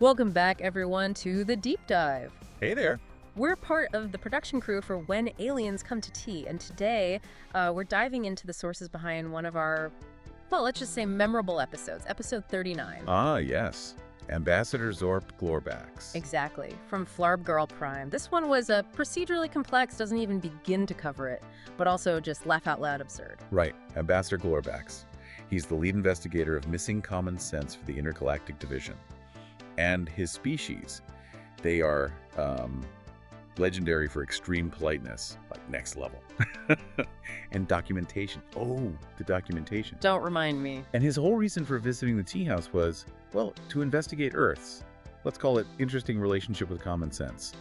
Welcome back, everyone, to The Deep Dive. Hey there. We're part of the production crew for When Aliens Come to Tea, and today we're diving into the sources behind one of our, well, let's just say memorable episodes, episode 39. Ah, yes. Ambassador Zorp Glorbacks. Exactly, from Flarb Girl Prime. This one was procedurally complex, doesn't even begin to cover it, but also just laugh out loud absurd. Right, Ambassador Glorbacks. He's the lead investigator of missing common sense for the Intergalactic Division. And his species, they are legendary for extreme politeness, like next level. And documentation. Oh, the documentation. Don't remind me. And his whole reason for visiting the tea house was, well, to investigate Earth's, let's call it, interesting relationship with common sense.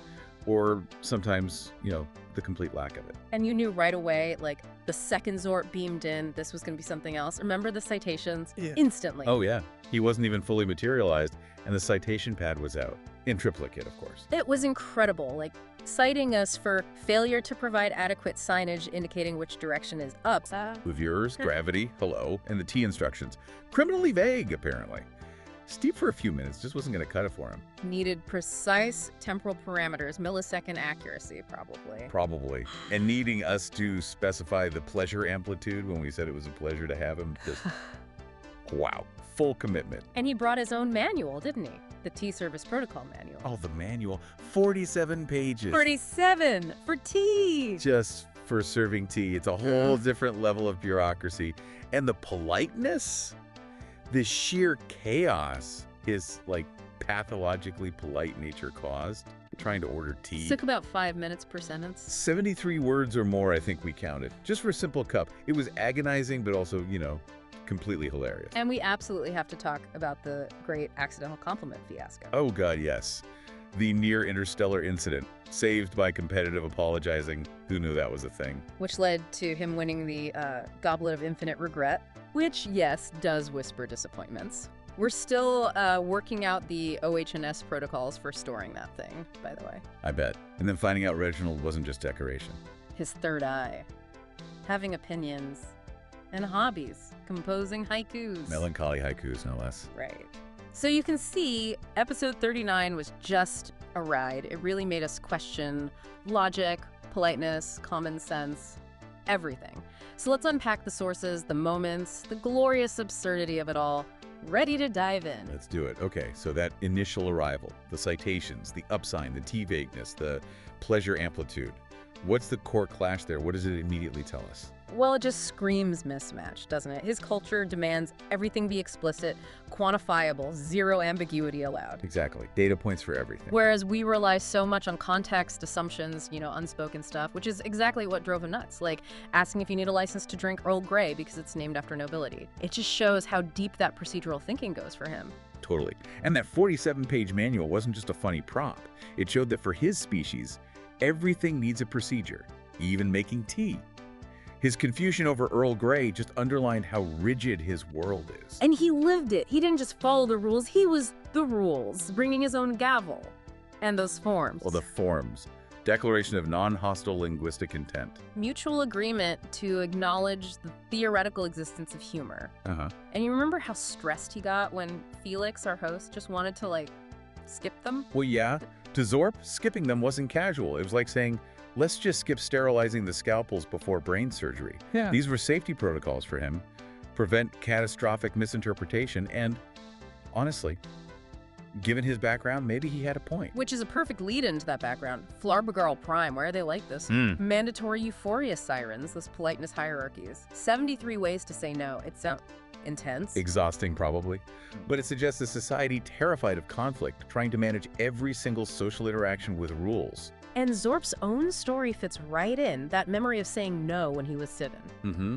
Or sometimes, the complete lack of it. And you knew right away, like, the second Zorp beamed in, this was going to be something else. Remember the citations? Yeah. Instantly. Oh, yeah. He wasn't even fully materialized, and the citation pad was out. In triplicate, of course. It was incredible, like, citing us for failure to provide adequate signage indicating which direction is up. Reviewers, gravity, hello, and the T instructions. Criminally vague, apparently. Steep for a few minutes just wasn't going to cut it for him. Needed precise temporal parameters, millisecond accuracy, probably. Probably. And needing us to specify the pleasure amplitude when we said it was a pleasure to have him. Just, wow. Full commitment. And he brought his own manual, didn't he? The tea service protocol manual. Oh, the manual. 47 pages. 47 for tea. Just for serving tea. It's a whole different level of bureaucracy. And the politeness? The sheer chaos his, pathologically polite nature caused, trying to order tea. Took about 5 minutes per sentence. 73 words or more, I think we counted, just for a simple cup. It was agonizing, but also, completely hilarious. And we absolutely have to talk about the great accidental compliment fiasco. Oh, God, yes. The near interstellar incident, saved by competitive apologizing. Who knew that was a thing? Which led to him winning the Goblet of Infinite Regret, which, yes, does whisper disappointments. We're still working out the OH&S protocols for storing that thing, by the way. I bet. And then finding out Reginald wasn't just decoration. His third eye. Having opinions. And hobbies. Composing haikus. Melancholy haikus, no less. Right. So you can see, episode 39 was just a ride. It really made us question logic, politeness, common sense, everything. So let's unpack the sources, the moments, the glorious absurdity of it all. Ready to dive in. Let's do it. Okay, so that initial arrival, the citations, the upsign, the T vagueness, the pleasure amplitude. What's the core clash there? What does it immediately tell us? Well, it just screams mismatch, doesn't it? His culture demands everything be explicit, quantifiable, zero ambiguity allowed. Exactly. Data points for everything. Whereas we rely so much on context, assumptions, unspoken stuff, which is exactly what drove him nuts. Like asking if you need a license to drink Earl Grey because it's named after nobility. It just shows how deep that procedural thinking goes for him. Totally. And that 47-page manual wasn't just a funny prop. It showed that for his species, everything needs a procedure, even making tea. His confusion over Earl Grey just underlined how rigid his world is. And he lived it. He didn't just follow the rules, he was the rules, bringing his own gavel. And those forms. Well, the forms. Declaration of non-hostile linguistic intent. Mutual agreement to acknowledge the theoretical existence of humor. Uh-huh. And you remember how stressed he got when Felix, our host, just wanted to, skip them? Well, yeah. To Zorp, skipping them wasn't casual. It was like saying, let's just skip sterilizing the scalpels before brain surgery. Yeah. These were safety protocols for him, prevent catastrophic misinterpretation, and honestly, given his background, maybe he had a point. Which is a perfect lead into that background. Flarb Girl Prime, why are they like this? Mandatory euphoria sirens, those politeness hierarchies. 73 ways to say no. It sounds intense. Exhausting, probably. But it suggests a society terrified of conflict, trying to manage every single social interaction with rules. And Zorp's own story fits right in, that memory of saying no when he was 7. Mm-hmm.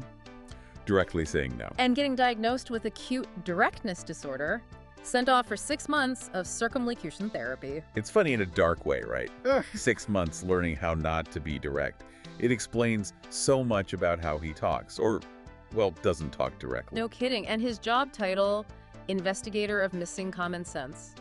Directly saying no. And getting diagnosed with acute directness disorder, sent off for 6 months of circumlocution therapy. It's funny in a dark way, right? 6 months learning how not to be direct. It explains so much about how he talks, or, well, doesn't talk directly. No kidding. And his job title, Investigator of Missing Common Sense.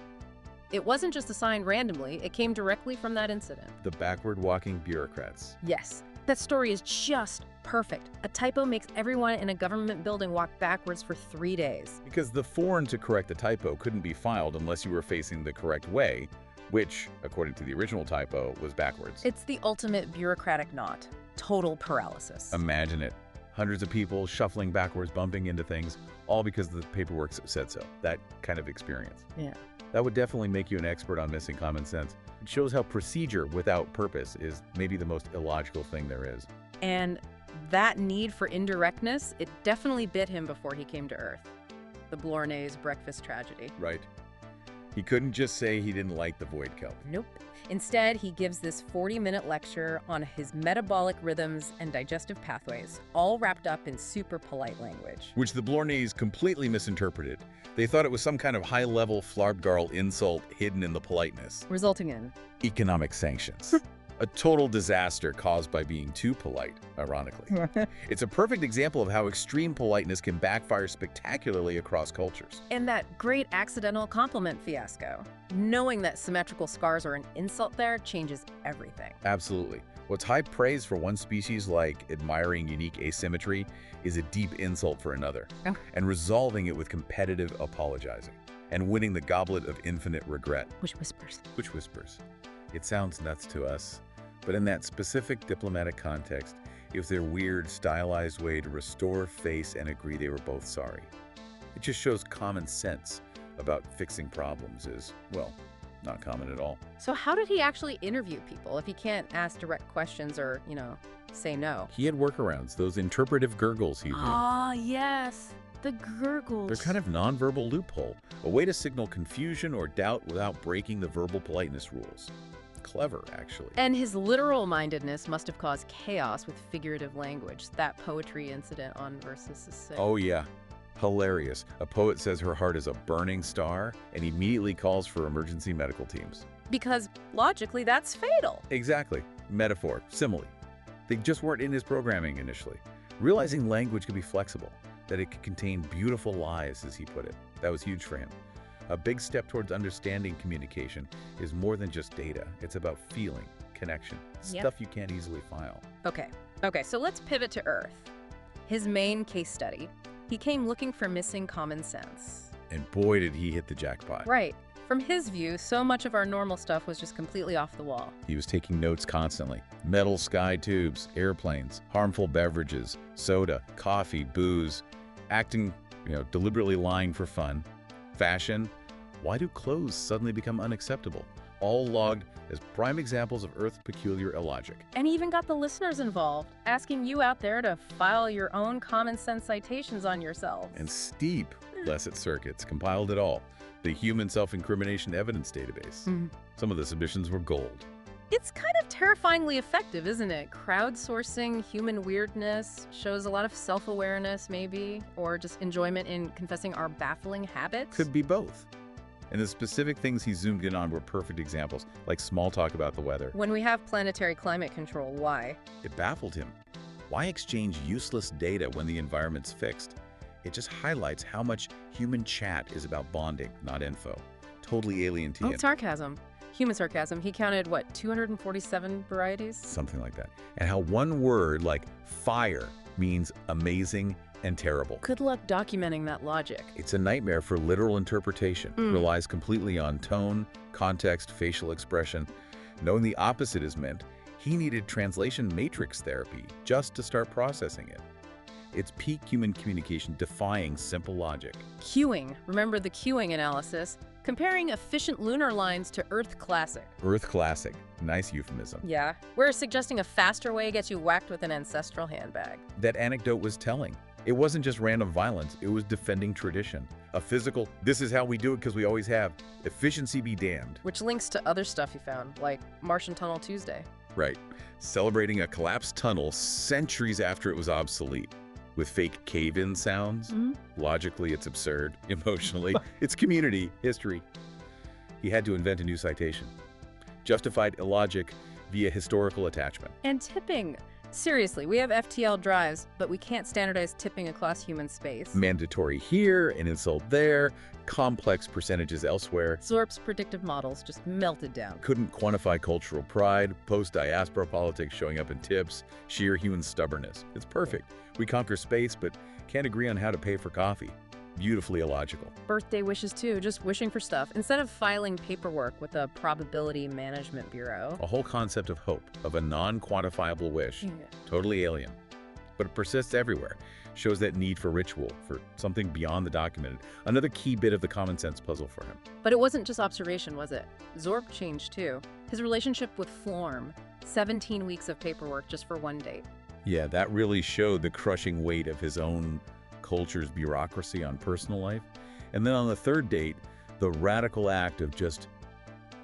It wasn't just assigned randomly, it came directly from that incident. The backward-walking bureaucrats. Yes. That story is just perfect. A typo makes everyone in a government building walk backwards for 3 days. Because the form to correct the typo couldn't be filed unless you were facing the correct way, which, according to the original typo, was backwards. It's the ultimate bureaucratic knot. Total paralysis. Imagine it. Hundreds of people shuffling backwards, bumping into things, all because the paperwork said so. That kind of experience. Yeah. That would definitely make you an expert on missing common sense. It shows how procedure without purpose is maybe the most illogical thing there is. And that need for indirectness, it definitely bit him before he came to Earth. The Blarney's breakfast tragedy. Right. He couldn't just say he didn't like the void kelp. Nope. Instead, he gives this 40-minute lecture on his metabolic rhythms and digestive pathways, all wrapped up in super polite language. Which the Blarneys completely misinterpreted. They thought it was some kind of high-level Flarbgarl insult hidden in the politeness. Resulting in Economic sanctions. A total disaster caused by being too polite, ironically. It's a perfect example of how extreme politeness can backfire spectacularly across cultures. And that great accidental compliment fiasco. Knowing that symmetrical scars are an insult there changes everything. Absolutely. What's high praise for one species, like admiring unique asymmetry, is a deep insult for another, and resolving it with competitive apologizing, and winning the goblet of infinite regret. Which whispers. Which whispers. It sounds nuts to us, but in that specific diplomatic context, it was their weird, stylized way to restore face and agree they were both sorry. It just shows common sense about fixing problems is, well, not common at all. So how did he actually interview people if he can't ask direct questions or, say no? He had workarounds, those interpretive gurgles he used. Ah, yes. The gurgles. They're kind of nonverbal loophole, a way to signal confusion or doubt without breaking the verbal politeness rules. Clever, actually. And his literal-mindedness must have caused chaos with figurative language. That poetry incident on Versus is sick. Oh, yeah. Hilarious. A poet says her heart is a burning star and immediately calls for emergency medical teams. Because, logically, that's fatal. Exactly. Metaphor. Simile. They just weren't in his programming initially. Realizing language could be flexible, that it could contain beautiful lies, as he put it. That was huge for him. A big step towards understanding communication is more than just data. It's about feeling, connection, stuff you can't easily file. Okay, so let's pivot to Earth. His main case study. He came looking for missing common sense. And boy, did he hit the jackpot. Right. From his view, so much of our normal stuff was just completely off the wall. He was taking notes constantly. Metal sky tubes, airplanes, harmful beverages, soda, coffee, booze, acting, deliberately lying for fun, fashion. Why do clothes suddenly become unacceptable? All logged as prime examples of Earth's peculiar illogic. And he even got the listeners involved, asking you out there to file your own common sense citations on yourselves. And steep Lesset circuits compiled it all. The Human Self-Incrimination Evidence Database. Some of the submissions were gold. It's kind of terrifyingly effective, isn't it? Crowdsourcing human weirdness shows a lot of self-awareness, maybe, or just enjoyment in confessing our baffling habits. Could be both. And the specific things he zoomed in on were perfect examples, like small talk about the weather. When we have planetary climate control, why? It baffled him. Why exchange useless data when the environment's fixed? It just highlights how much human chat is about bonding, not info. Totally alien to him. Sarcasm. Human sarcasm. He counted, 247 varieties? Something like that. And how one word like fire means amazing and terrible. Good luck documenting that logic. It's a nightmare for literal interpretation. Relies completely on tone, context, facial expression. Knowing the opposite is meant, he needed translation matrix therapy just to start processing it. It's peak human communication defying simple logic. Queuing. Remember the queuing analysis? Comparing efficient lunar lines to Earth classic. Earth classic. Nice euphemism. Yeah. Where suggesting a faster way gets you whacked with an ancestral handbag. That anecdote was telling. It wasn't just random violence, it was defending tradition. A physical, this is how we do it because we always have. Efficiency be damned. Which links to other stuff he found, like Martian Tunnel Tuesday. Right. Celebrating a collapsed tunnel centuries after it was obsolete. With fake cave-in sounds. Logically, it's absurd. Emotionally, it's community history. He had to invent a new citation. Justified illogic via historical attachment. And tipping. Seriously, we have FTL drives, but we can't standardize tipping across human space. Mandatory here, an insult there, complex percentages elsewhere. Zorp's predictive models just melted down. Couldn't quantify cultural pride, post-diaspora politics showing up in tips, sheer human stubbornness. It's perfect. We conquer space, but can't agree on how to pay for coffee. Beautifully illogical. Birthday wishes too, just wishing for stuff, instead of filing paperwork with a probability management bureau. A whole concept of hope, of a non-quantifiable wish. Totally alien. But it persists everywhere. Shows that need for ritual, for something beyond the documented. Another key bit of the common sense puzzle for him. But it wasn't just observation, was it? Zorp changed too. His relationship with Florm, 17 weeks of paperwork just for one date. Yeah, that really showed the crushing weight of his own culture's bureaucracy on personal life. And then on the third date, the radical act of just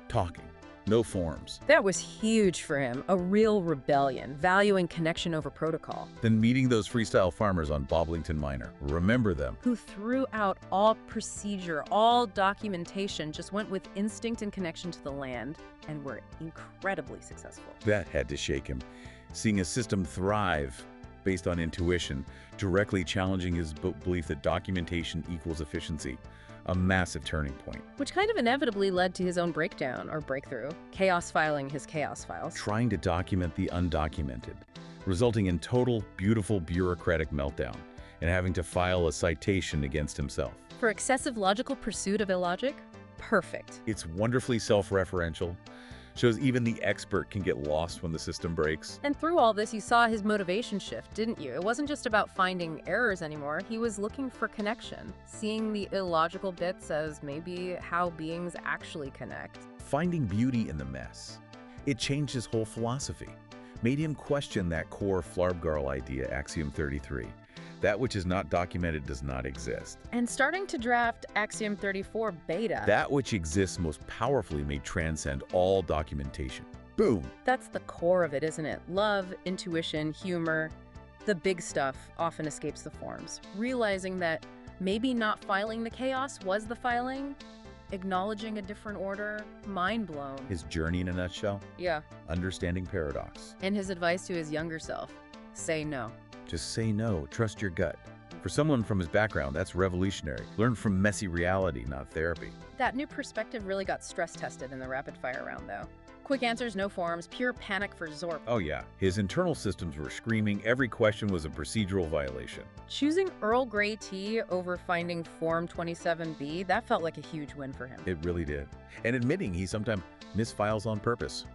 talking. No forms. That was huge for him, a real rebellion, valuing connection over protocol. Then meeting those freestyle farmers on Boblington Minor. Remember them. Who threw out all procedure, all documentation, just went with instinct and connection to the land, and were incredibly successful. That had to shake him. Seeing a system thrive based on intuition, directly challenging his belief that documentation equals efficiency. A massive turning point. Which kind of inevitably led to his own breakdown or breakthrough, chaos filing his chaos files. Trying to document the undocumented, resulting in total, beautiful bureaucratic meltdown, and having to file a citation against himself. For excessive logical pursuit of illogic? Perfect. It's wonderfully self-referential. Shows even the expert can get lost when the system breaks. And through all this, you saw his motivation shift, didn't you? It wasn't just about finding errors anymore. He was looking for connection, seeing the illogical bits as maybe how beings actually connect. Finding beauty in the mess. It changed his whole philosophy, made him question that core Flarb-Garl idea, Axiom 33. That which is not documented does not exist. And starting to draft Axiom 34 beta. That which exists most powerfully may transcend all documentation. Boom! That's the core of it, isn't it? Love, intuition, humor. The big stuff often escapes the forms. Realizing that maybe not filing the chaos was the filing, acknowledging a different order, mind blown. His journey in a nutshell? Yeah. Understanding paradox. And his advice to his younger self, say no. Just say no, trust your gut. For someone from his background, that's revolutionary. Learn from messy reality, not therapy. That new perspective really got stress tested in the rapid fire round, though. Quick answers, no forms, pure panic for Zorp. Oh yeah, his internal systems were screaming. Every question was a procedural violation. Choosing Earl Grey tea over finding Form 27B, that felt like a huge win for him. It really did. And admitting he sometimes misfiles on purpose.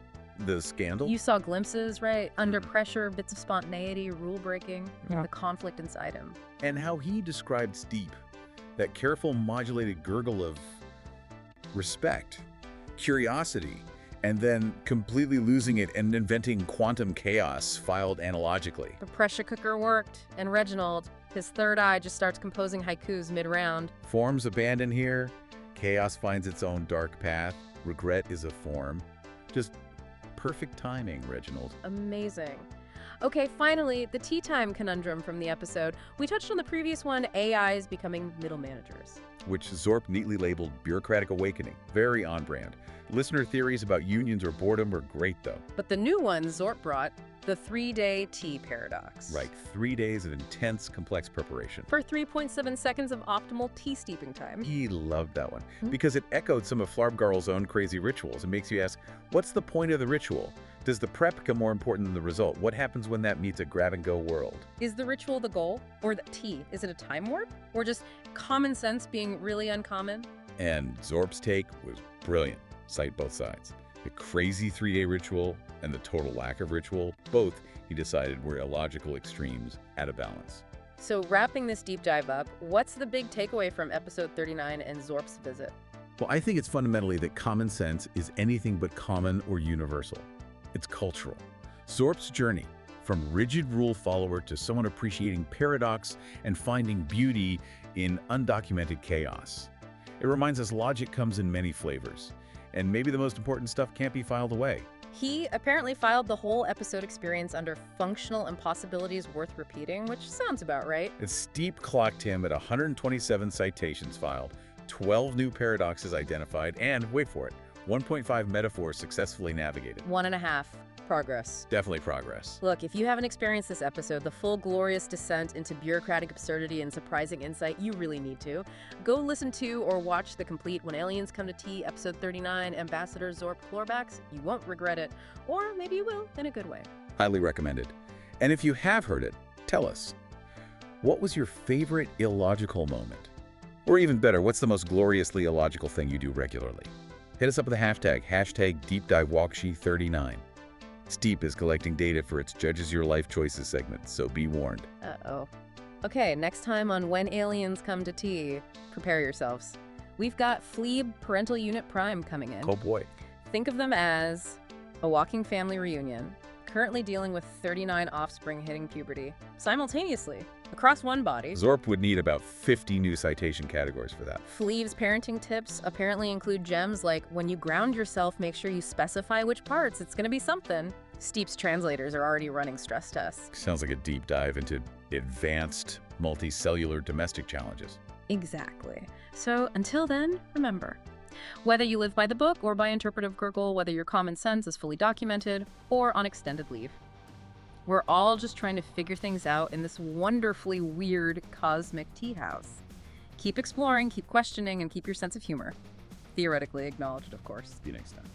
The scandal? You saw glimpses, right? Under pressure, bits of spontaneity, rule breaking, the conflict inside him. And how he described Steep, that careful modulated gurgle of respect, curiosity, and then completely losing it and inventing quantum chaos filed analogically. The pressure cooker worked, and Reginald, his third eye just starts composing haikus mid-round. Forms abandoned here, chaos finds its own dark path, regret is a form. Just perfect timing, Reginald. Amazing. Okay, finally, the tea time conundrum from the episode. We touched on the previous one, AIs becoming middle managers. Which Zorp neatly labeled bureaucratic awakening. Very on brand. Listener theories about unions or boredom were great, though. But the new one Zorp brought, the 3-day tea paradox. Right, 3 days of intense, complex preparation. For 3.7 seconds of optimal tea steeping time. He loved that one, because it echoed some of Flarb-Garl's own crazy rituals. It makes you ask, what's the point of the ritual? Does the prep become more important than the result? What happens when that meets a grab-and-go world? Is the ritual the goal? Or the tea? Is it a time warp? Or just common sense being really uncommon? And Zorp's take was brilliant. Cite both sides. The crazy 3-day ritual and the total lack of ritual, both, he decided, were illogical extremes at a balance. So wrapping this deep dive up, what's the big takeaway from episode 39 and Zorp's visit? Well, I think it's fundamentally that common sense is anything but common or universal. It's cultural. Zorp's journey, from rigid rule follower to someone appreciating paradox and finding beauty in undocumented chaos. It reminds us logic comes in many flavors, and maybe the most important stuff can't be filed away. He apparently filed the whole episode experience under functional impossibilities worth repeating, which sounds about right. Steep clocked him at 127 citations filed, 12 new paradoxes identified, and, wait for it, 1.5 metaphors successfully navigated. 1.5. Progress. Definitely progress. Look, if you haven't experienced this episode, the full glorious descent into bureaucratic absurdity and surprising insight, you really need to. Go listen to or watch the complete When Aliens Come to Tea, episode 39, Ambassador Zorp Clorbacks. You won't regret it. Or maybe you will, in a good way. Highly recommended. And if you have heard it, tell us. What was your favorite illogical moment? Or even better, what's the most gloriously illogical thing you do regularly? Hit us up with the hashtag #DeepDiveWalkshe39. Steep is collecting data for its Judges Your Life Choices segment, so be warned. Uh-oh. Okay, next time on When Aliens Come to Tea, prepare yourselves. We've got Fleeb Parental Unit Prime coming in. Oh boy. Think of them as a walking family reunion, currently dealing with 39 offspring hitting puberty simultaneously across one body. Zorp would need about 50 new citation categories for that. Fleeb's parenting tips apparently include gems like, when you ground yourself, make sure you specify which parts. It's going to be something. Steep's translators are already running stress tests. Sounds like a deep dive into advanced multicellular domestic challenges. Exactly. So until then, remember, whether you live by the book or by interpretive gurgle, whether your common sense is fully documented or on extended leave, we're all just trying to figure things out in this wonderfully weird cosmic tea house. Keep exploring, keep questioning, and keep your sense of humor. Theoretically acknowledged, of course. See you next time.